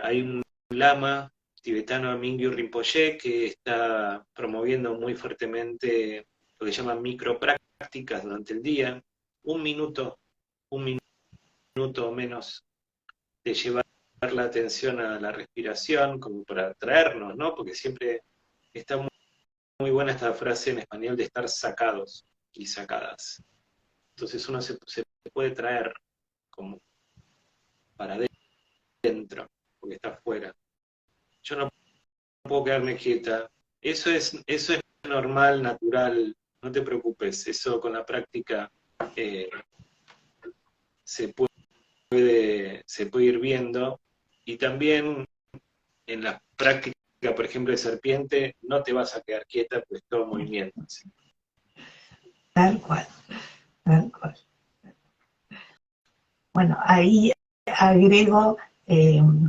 Hay un lama tibetano, Mingyur Rinpoche, que está promoviendo muy fuertemente lo que llaman microprácticas durante el día, un minuto o menos de llevar la atención a la respiración, como para traernos, ¿no? Porque siempre está muy buena esta frase en español de estar sacados y sacadas. Entonces uno se puede traer como para adentro, porque está afuera. Yo no puedo quedarme quieta. Eso es normal, natural, no te preocupes. Eso con la práctica se puede ir viendo. Y también en la práctica, por ejemplo, de serpiente, no te vas a quedar quieta, pues todo movimiento. ¿Sí? Tal cual, tal cual. Bueno, ahí agrego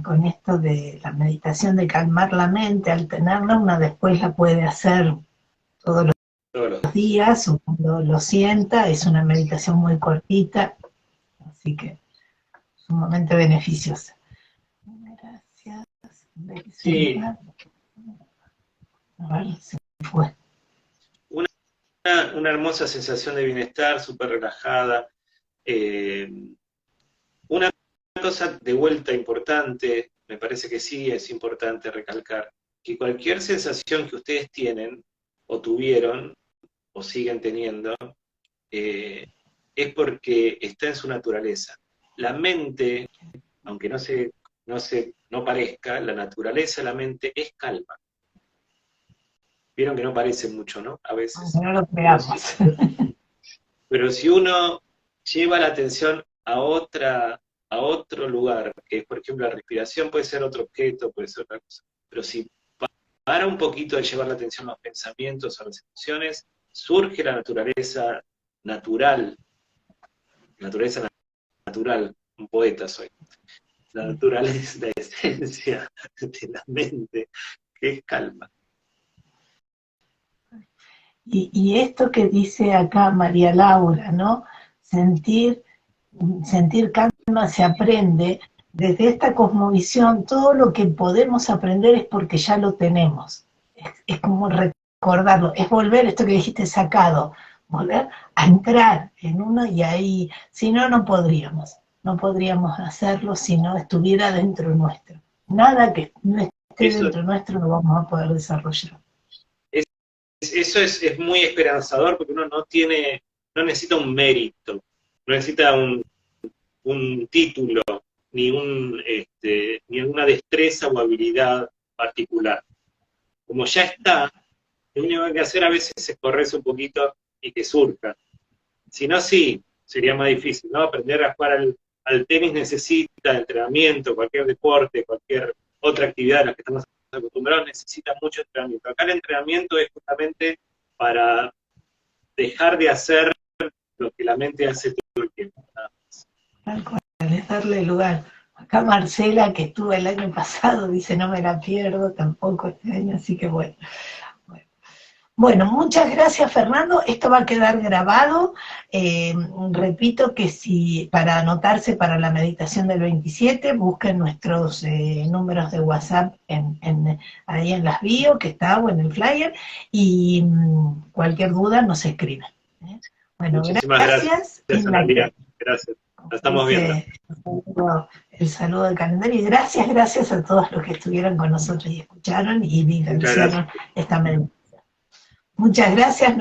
con esto de la meditación de calmar la mente, al tenerla, una después la puede hacer todos los los días o cuando lo sienta. Es una meditación muy cortita, así que sumamente beneficiosa. Gracias. Sí. A ver, se fue. Una hermosa sensación de bienestar, súper relajada. Una cosa de vuelta importante, me parece que sí es importante recalcar, que cualquier sensación que ustedes tienen, o tuvieron, o siguen teniendo, es porque está en su naturaleza. La mente, aunque no parezca, la naturaleza de la mente es calma. Vieron que no parece mucho, ¿no? A veces. Aunque no lo creamos. Pero si uno lleva la atención a otro lugar, que es, por ejemplo, la respiración, puede ser otro objeto, puede ser otra cosa, pero si para un poquito de llevar la atención a los pensamientos, a las emociones, surge la naturaleza natural, un poeta soy, la naturaleza, la esencia de la mente, que es calma. Y esto que dice acá María Laura, ¿no? Sentir calma se aprende. Desde esta cosmovisión, todo lo que podemos aprender es porque ya lo tenemos. Es como recordarlo, es volver, esto que dijiste, sacado, volver a entrar en uno y ahí, si no, no podríamos hacerlo si no estuviera dentro nuestro. Nada que no esté dentro nuestro lo vamos a poder desarrollar. Eso es muy esperanzador porque uno no necesita un mérito, no necesita un título, ni una destreza o habilidad particular. Como ya está, lo único que hay que hacer a veces es correrse un poquito y que surja. Si no, sí, sería más difícil, ¿no? Aprender a jugar al tenis necesita entrenamiento, cualquier deporte, cualquier otra actividad a la que estamos acostumbrados necesita mucho entrenamiento. Acá el entrenamiento es justamente para dejar de hacer lo que la mente hace todo el tiempo. Tal cual, es darle lugar. Acá Marcela, que estuvo el año pasado, dice no me la pierdo tampoco este año, así que bueno. Bueno, muchas gracias Fernando, esto va a quedar grabado, repito que si para anotarse para la meditación del 27, busquen nuestros números de WhatsApp ahí en las bio, que está, o en el flyer, y cualquier duda nos escriben. Bueno, muchísimas gracias Analia, gracias, la estamos viendo. El saludo del calendario, y gracias a todos los que estuvieron con nosotros y escucharon y vivenciaron esta meditación. Muchas gracias.